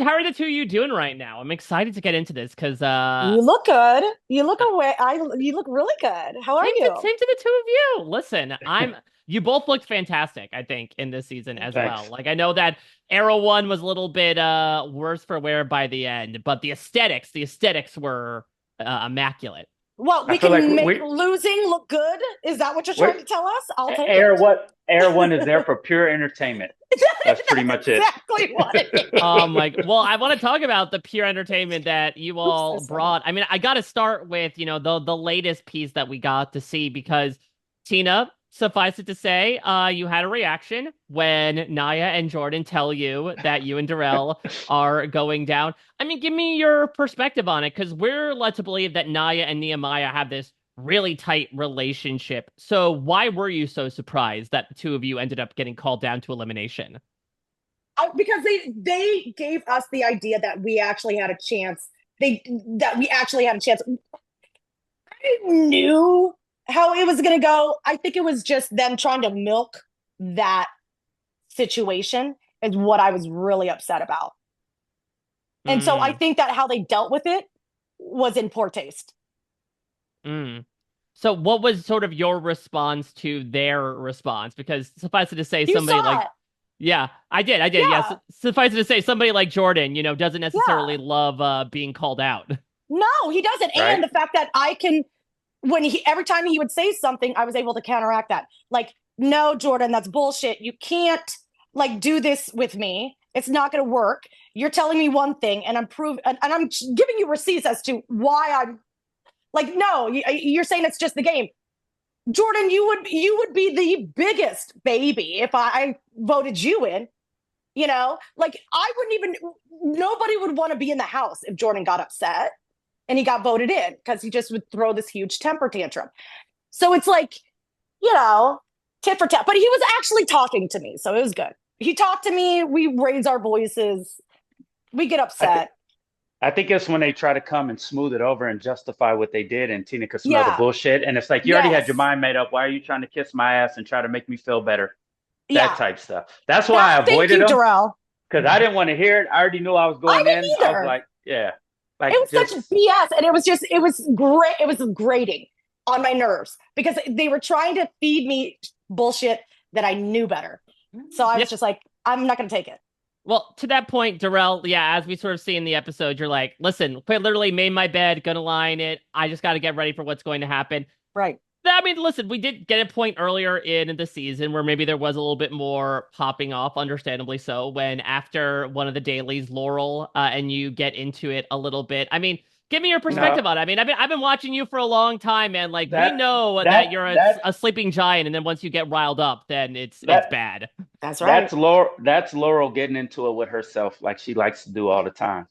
how are the two of you doing right now? I'm excited to get into this because You look good. You look away. You look really good. How are you? same to the two of you. Listen, you both looked fantastic, I think, in this season Thank as you. well. Thanks. Like I know that Arrow 1 was a little bit worse for wear by the end, but the aesthetics were immaculate. Well, I we feel like can make losing look good. Is that what you're we trying to tell us? I'll take Air it. what Air One is there for pure entertainment. That's pretty That's much it. exactly what it Well, is. I want to talk about the pure entertainment that you Oops, so all sorry. brought. I mean, I got to start with, the latest piece that we got to see because Tina, suffice it to say, you had a reaction when Naya and Jordan tell you that you and Darrell are going down. I mean, give me your perspective on it because we're led to believe that Naya and Nehemiah have this really tight relationship. So why were you so surprised that the two of you ended up getting called down to elimination? Because they gave us the idea that we actually had a chance. That we actually had a chance. I knew how it was going to go. I think it was just them trying to milk that situation is what I was really upset about. And so I Mm. think that how they dealt with it was in poor taste. Mm. So what was sort of your response to their response? Because suffice it to say, You somebody saw like, it. yeah, I did, yes. Yeah. Suffice it to say, somebody like Jordan, doesn't necessarily Yeah. love being called out. No, he doesn't. And Right? the fact that I can, when he, every time he would say something, I was able to counteract that. Like, no, Jordan, that's bullshit. You can't like do this with me. It's not going to work. You're telling me one thing and and I'm giving you receipts as to why I'm like, no, you're saying it's just the game. Jordan, you would be the biggest baby if I voted you in. Like I wouldn't even. Nobody would want to be in the house if Jordan got upset and he got voted in because he just would throw this huge temper tantrum. So it's like, you know, tit for tat. But he was actually talking to me, so it was good. He talked to me. We raise our voices. We get I think upset. I think it's when they try to come and smooth it over and justify what they did, and Tina could smell the Yeah. bullshit. And it's like you already had your Yes. mind made up. Why are you trying to kiss my ass and try to make me feel better? That Yeah. type stuff. That's why That. I Thank avoided you, them Darrell. because I didn't want to hear it. I already knew I was I going in. didn't I was either. like, yeah, It like was such just BS, and it was great. It was grating on my nerves because they were trying to feed me bullshit that I knew better. So I Yeah. was just like, I'm not going to take it. Well, to that point, Darrell, yeah, as we sort of see in the episode, you're like, listen, quite literally made my bed, gonna lie in it. I just got to get ready for what's going to happen. Right. I mean, listen, we did get a point earlier in the season where maybe there was a little bit more popping off, understandably so, when after one of the dailies, Laurel, and you get into it a little bit. I mean, give me your no perspective on it. I mean, I've been watching you for a long time, man. Like, we that know that that you're that a sleeping giant, and then once you get riled up, then it's that bad. That's right. that's Laurel. That's Laurel getting into it with herself, like she likes to do all the time.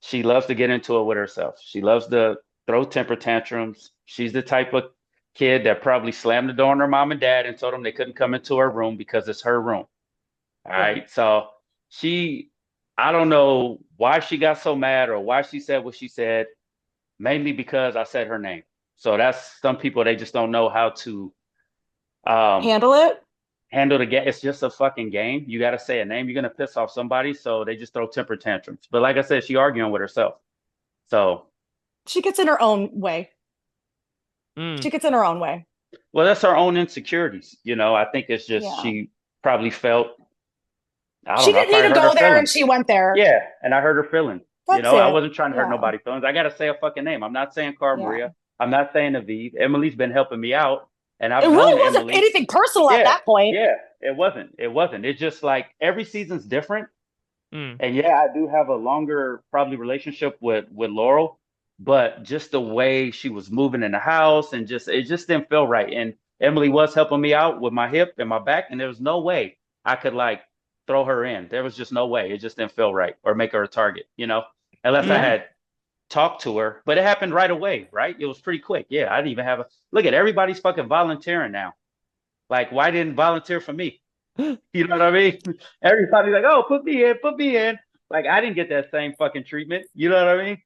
She loves to get into it with herself. She loves to throw temper tantrums. She's the type of kid that probably slammed the door on her mom and dad and told them they couldn't come into her room because it's her room. All Right. right. So she, I don't know why she got so mad or why she said what she said, mainly because I said her name. So that's some people, they just don't know how to um, Handle it. handle the game. It's just a fucking game. You got to say a name. You're going to piss off somebody. So they just throw temper tantrums. But like I said, she arguing with herself. So She gets in her own way. Mm. She gets in her own way. well, that's her own insecurities. I think it's just Yeah. she probably felt, I She don't know, I didn't need probably to hurt her go there and feelings. she went there. Yeah, and I hurt her feelings. That's I it. wasn't trying to hurt Yeah. nobody's feelings. I gotta say a fucking name. I'm not saying Cara Yeah. Maria. I'm not saying Aviv. Emily's been helping me out, and It I've known really wasn't Emily. anything personal at Yeah, that point. yeah. It wasn't. It wasn't. It's just like every season's different. Mm. And yeah, I do have a longer probably relationship with Laurel, but just the way she was moving in the house and just it just didn't feel right. And Emily was helping me out with my hip and my back, and there was no way I could like throw her in. There was just no way. It just didn't feel right or make her a target, unless I Yeah. Mm. had talked to her. But it happened right away, right? It was pretty quick. Yeah, I didn't even have a look at everybody's fucking volunteering now. Like, why didn't volunteer for me? You know what I mean? Everybody's like, "Oh, put me in, put me in." Like I didn't get that same fucking treatment. You know what I mean?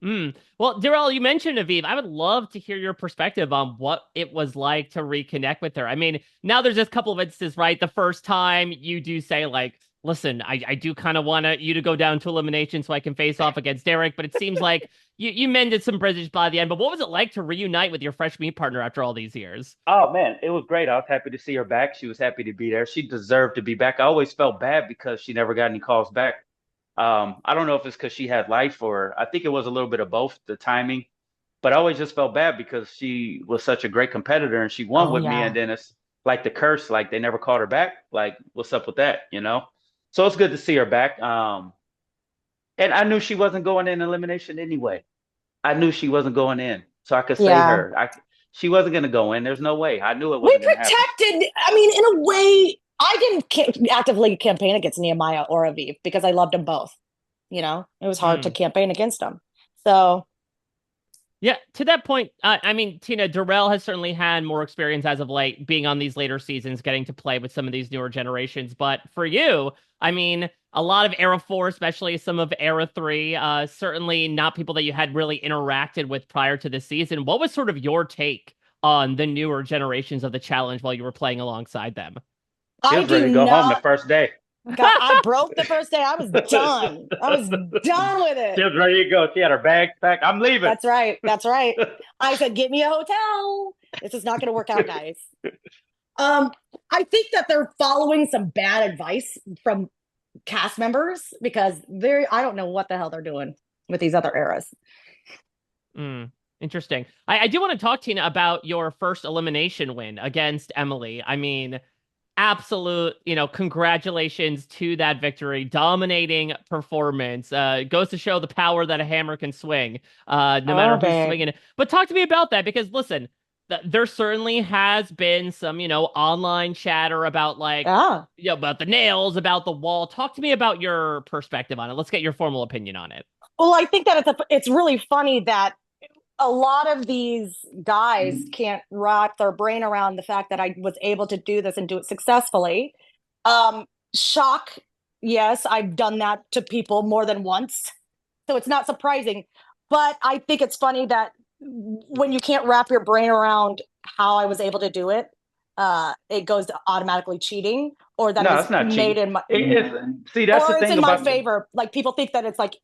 Mm. Well, Darrell, you mentioned Aviv. I would love to hear your perspective on what it was like to reconnect with her. I mean, now there's just a couple of instances, right? The first time you do say, like, listen, I do kind of want you to go down to elimination so I can face off against Derek, but it seems like you mended some bridges by the end. But what was it like to reunite with your fresh meat partner after all these years? Oh man, it was great. I was happy to see her back. She was happy to be there. She deserved to be back. I always felt bad because she never got any calls back. I don't know if it's because she had life or I think it was a little bit of both, the timing. But I always just felt bad because she was such a great competitor and she won Oh with me. And yeah. then it's like the curse, like they never called her back. Like, what's up with that? You know? So it's good to see her back. And I knew she wasn't going in elimination anyway. I knew she wasn't going in, so I could save Yeah. her. She wasn't going to go in. There's no way. I knew it We wasn't going to happen. protected, I mean, in a way, I didn't actively campaign against Nehemiah or Aviv because I loved them both. You know, it was hard to Mm. campaign against them. So, Yeah, to that point, I mean, Tina, Darrell has certainly had more experience as of late, being on these later seasons, getting to play with some of these newer generations. But for you, I mean, a lot of Era 4, especially some of Era 3, certainly not people that you had really interacted with prior to this season. What was sort of your take on the newer generations of the challenge while you were playing alongside them? She I was ready do to go home the not, first day. God, I broke the first day. I was done. I was done with She it. was ready to go. She had her bags packed. I'm leaving. That's right. That's right. I said, get me a hotel. This is not going to work out, guys. Um, I think that they're following some bad advice from cast members because I don't know what the hell they're doing with these other eras. Mm, interesting. I do want to talk, Tina, about your first elimination win against Emily. I mean, absolute, congratulations to that victory. Dominating performance. Goes to show the power that a hammer can swing, no matter Oh, who's babe. swinging it. But talk to me about that because listen, there certainly has been some, online chatter about like, Yeah. about the nails, about the wall. Talk to me about your perspective on it. Let's get your formal opinion on it. Well, I think that it's really funny that a lot of these guys can't wrap their brain around the fact that I was able to do this and do it successfully. Shock, yes, I've done that to people more than once. So it's not surprising. But I think it's funny that when you can't wrap your brain around how I was able to do it, it goes to automatically cheating or that it No, was it's not made cheating. in my See, that's the or it's thing in my about favor. Like people think that it's like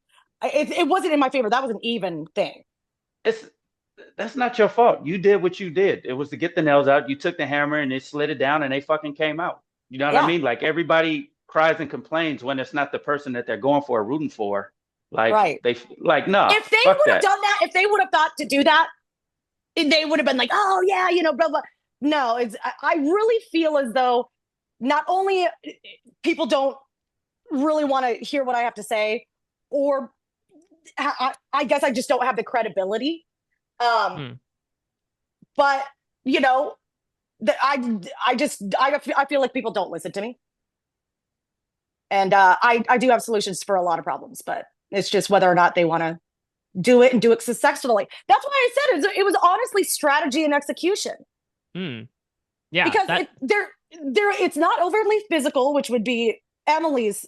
it wasn't in my favor. That was an even thing. it's that's not your fault. You did what you did. It was to get the nails out. You took the hammer and they slid it down and they fucking came out. You know what I Yeah, mean? Like everybody cries and complains when it's not the person that they're going for or rooting for. Like right. they like, nah, If they fuck would have that. done that, if they would have thought to do that, they would have been like, oh yeah, blah blah. No, I really feel as though not only people don't really want to hear what I have to say, or I guess I just don't have the credibility. Um, Hmm. but you know, that I feel like people don't listen to me, and I do have solutions for a lot of problems, but it's just whether or not they want to do it and do it successfully. That's why I said it was honestly strategy and execution Hmm. Yeah, because that it's not overly physical, which would be Emily's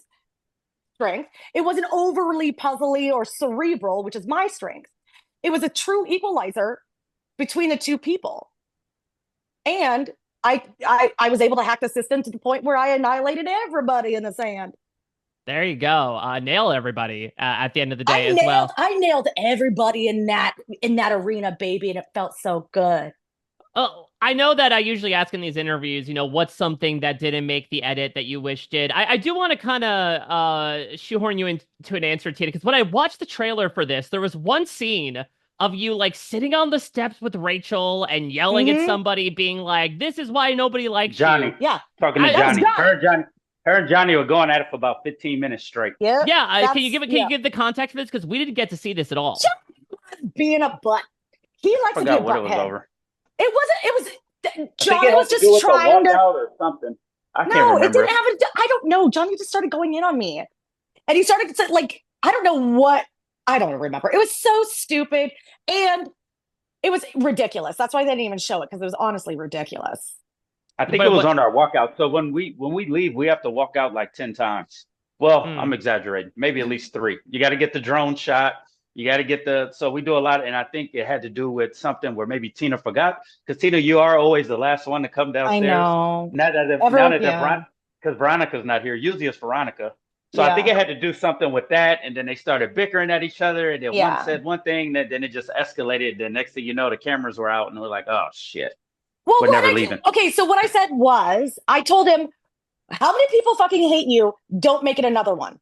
strength. It wasn't overly puzzly or cerebral, which is my strength. It was a true equalizer between the two people. And I was able to hack the system to the point where I annihilated everybody in the sand. there you go. Nail everybody at the end of the day as well. I nailed everybody in that arena, baby, and it felt so good. Oh, I know that I usually ask in these interviews, what's something that didn't make the edit that you wish did. I do want to kind of shoehorn you into an answer, Tina, because when I watched the trailer for this, there was one scene of you like sitting on the steps with Rachel and yelling at Mm-hmm. somebody, being like, "This is why nobody likes you." Johnny, Yeah, talking to I that was Johnny. Johnny. Her and Johnny were going at it for about 15 minutes straight. Yep, Yeah, that's can you yeah. give the context for this because we didn't get to see this at all. Johnny being a butt. He I likes to be a forgot what it was butthead. over. It wasn't. It was. I think it Johnny had was to do just with the trying to. walkout or something. I can't No, it didn't remember. have a. I don't know. Johnny just started going in on me, and he started to say, like, I don't know what. I don't remember. It was so stupid, and it was ridiculous. That's why they didn't even show it because it was honestly ridiculous. I think it But was what? on our walkout. So when we leave, we have to walk out like 10 times. Well, Mm, I'm exaggerating. Maybe at least three. You got to get the drone shot. You got to get so we do a lot. And I think it had to do with something where maybe Tina forgot. Because Tina, you are always the last one to come I downstairs. know. Now that Everyone, yeah. because Veronica's not here. Usually it's Veronica. So I think Yeah. it had to do something with that, and then they started bickering at each other, and then one Yeah. said one thing, then it just escalated. Then next thing you know, the cameras were out, and we're like, "Oh shit, Well, we're never leaving." okay, so what I said was, I told him, how many people fucking hate you? Don't make it another one.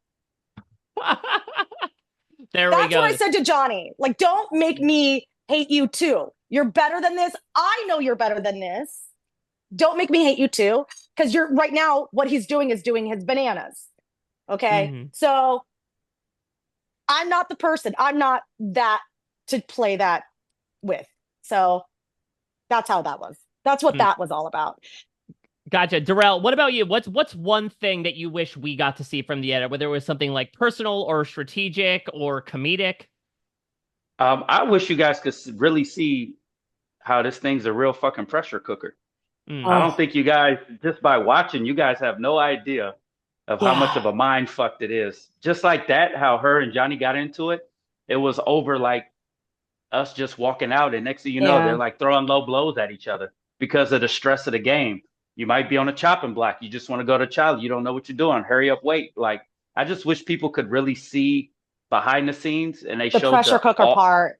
There we That's what I go. said to Johnny. Like, don't make me hate you too. You're better than this. I know you're better than this. Don't make me hate you too. Because you're right now, what he's doing is doing his bananas. Okay. Mhm. So I'm not the person. I'm not that to play that with. So that's how that was. That's what Mm. that was all about. Gotcha. Darrell, what about you? What's one thing that you wish we got to see from the edit, whether it was something like personal or strategic or comedic? I wish you guys could really see how this thing's a real fucking pressure cooker. I Mm. don't Oh, think you guys, just by watching, you guys have no idea of how much yeah. of a mind fuck it is. Just like that, how her and Johnny got into it, it was over like us just walking out, and next thing you know, they're Yeah. like throwing low blows at each other because of the stress of the game. You might be on a chopping block. You just want to go to child. You don't know what you're doing. Hurry up, wait. Like I just wish people could really see behind the scenes, and they The showed pressure the cooker all, part.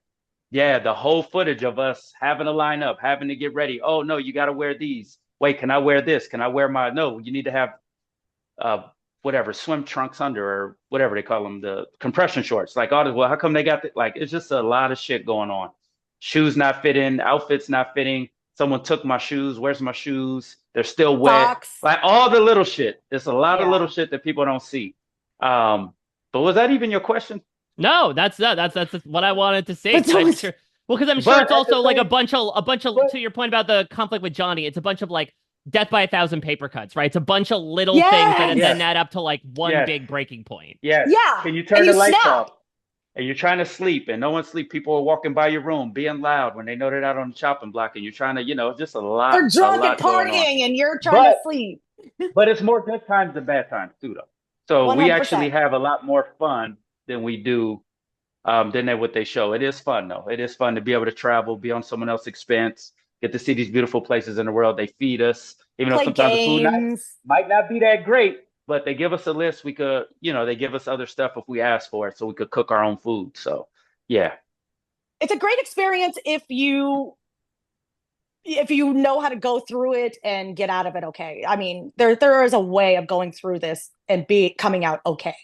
yeah, the whole footage of us having to line up, having to get ready. Oh no, you got to wear these. Wait, can I wear this? Can I wear my? No, you need to have uh whatever swim trunks under or whatever they call them, the compression shorts. Like all this. Well, how come they got like it's just a lot of shit going on. Shoes not fitting, outfits not fitting. Someone took my shoes. Where's my shoes? They're still wet. Socks. Like all the little shit. It's a lot of little Yeah. shit that people don't see. Um, but was that even your question? No, that's what I wanted to say. But Because so I'm it's sure. Well, because I'm sure But it's at the also like same, a bunch of but to your point about the conflict with Johnny. It's a bunch of like death by a thousand paper cuts, right? It's a bunch of little things that yes. then yes, add up to like one yes, big breaking point. yes. Yeah. Can you And turn you the lights snap. off? And you're trying to sleep and no one's sleep. People are walking by your room being loud when they know they're not on the chopping block, and you're trying to, just They're a drunk and lot going on. partying and you're trying to But sleep. it's more good times than bad times too, though. So we actually 100%. have a lot more fun than we do than what they show. It is fun though. It is fun to be able to travel, be on someone else's expense, get to see these beautiful places in the world. They feed us, even though Play sometimes the food games. might not be that great, but they give us a list. We could, they give us other stuff if we ask for it, so we could cook our own food. So yeah, It's a great experience if you know how to go through it and get out of it okay. I mean, there is a way of going through this and be coming out okay.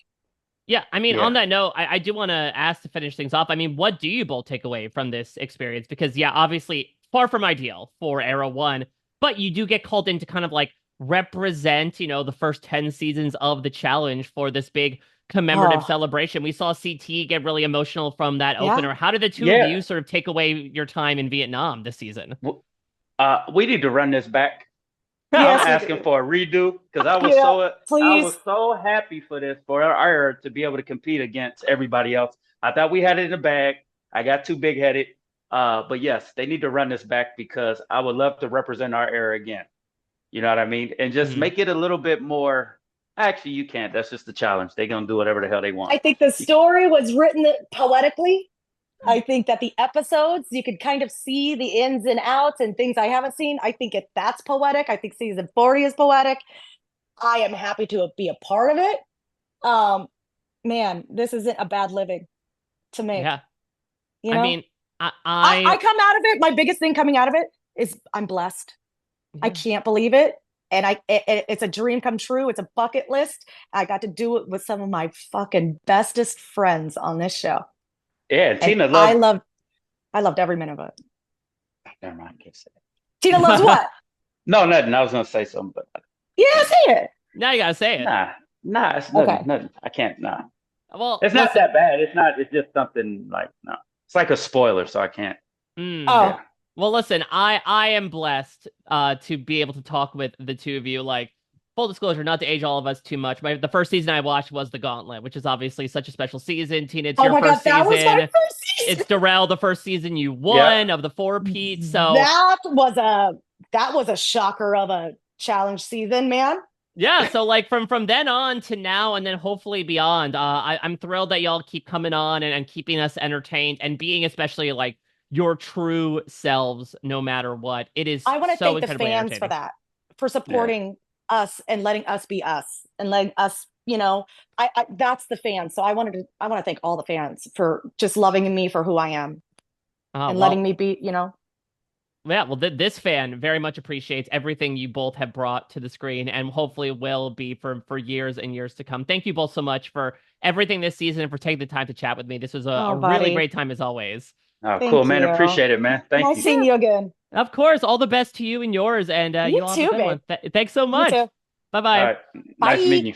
Yeah, I mean, on yeah. that note, I do want to ask to finish things off. I mean, what do you both take away from this experience? Because, yeah, obviously, far from ideal for Era 1, but you do get called in to kind of like represent, the first 10 seasons of the challenge for this big commemorative Oh, celebration. We saw CT get really emotional from that yeah. opener. How did the two of Yeah. you sort of take away your time in Vietnam this season? We need to run this back. I'm Yes, we asking do. for a redo because Yeah, I was please. so happy for this for our era to be able to compete against everybody else. I thought we had it in the bag. I got too big headed. But yes, they need to run this back because I would love to represent our era again. You know what I mean? And just Mhm. make it a little bit more. Actually, you can't. That's just the challenge. They're gonna do whatever the hell they want. I think the story was written poetically. I think that the episodes, you could kind of see the ins and outs and things I haven't seen. I think that's poetic. I think season 40 is poetic. I am happy to be a part of it. Um, Man, this isn't a bad living to make, Yeah. you I know? mean, I come out of it. My biggest thing coming out of it is I'm blessed. I yeah. can't believe it. And it's a dream come true. It's a bucket list. I got to do it with some of my fucking bestest friends on this show. Yeah, And Tina loved. I loved every minute of it. Never mind. I can't say it. Tina loves what? No, nothing. I was gonna say something, but Yeah, say it. Now you gotta say it. nah. It's nothing. Okay. Nothing. I can't. Nah. Well, It's not listen. that bad. It's not. It's just something like no. It's like a spoiler, so I can't. Mm. Oh, Yeah. Well, listen, I am blessed to be able to talk with the two of you. Like, full disclosure, not to age all of us too much. The first season I watched was The Gauntlet, which is obviously such a special season. Tina, it's oh your my God, first that was my season. first season. It's Darrell, the first season you Yep. won of the four Pete. So That was a shocker of a challenge season, man. yeah, so like from then on to now and then hopefully beyond, I'm thrilled that y'all keep coming on and keeping us entertained and being especially like your true selves no matter what. It is I want to so thank the incredibly fans for entertaining. that, for Yeah. supporting us and letting us be us and letting us, I that's the fans. So I want to thank all the fans for just loving me for who I am and letting Well, me be, yeah, well, this fan very much appreciates everything you both have brought to the screen, and hopefully will be for years and years to come. Thank you both so much for everything this season and for taking the time to chat with me. This was a oh, really buddy. great time as always. Oh, cool, Thank man. you. Appreciate it, man. Thank Nice you. seeing Yeah, you again. of course. All the best to you and yours, and You you all have a too, good babe. one. Thanks so You much. too. Bye All bye. right. Nice Bye. meeting you.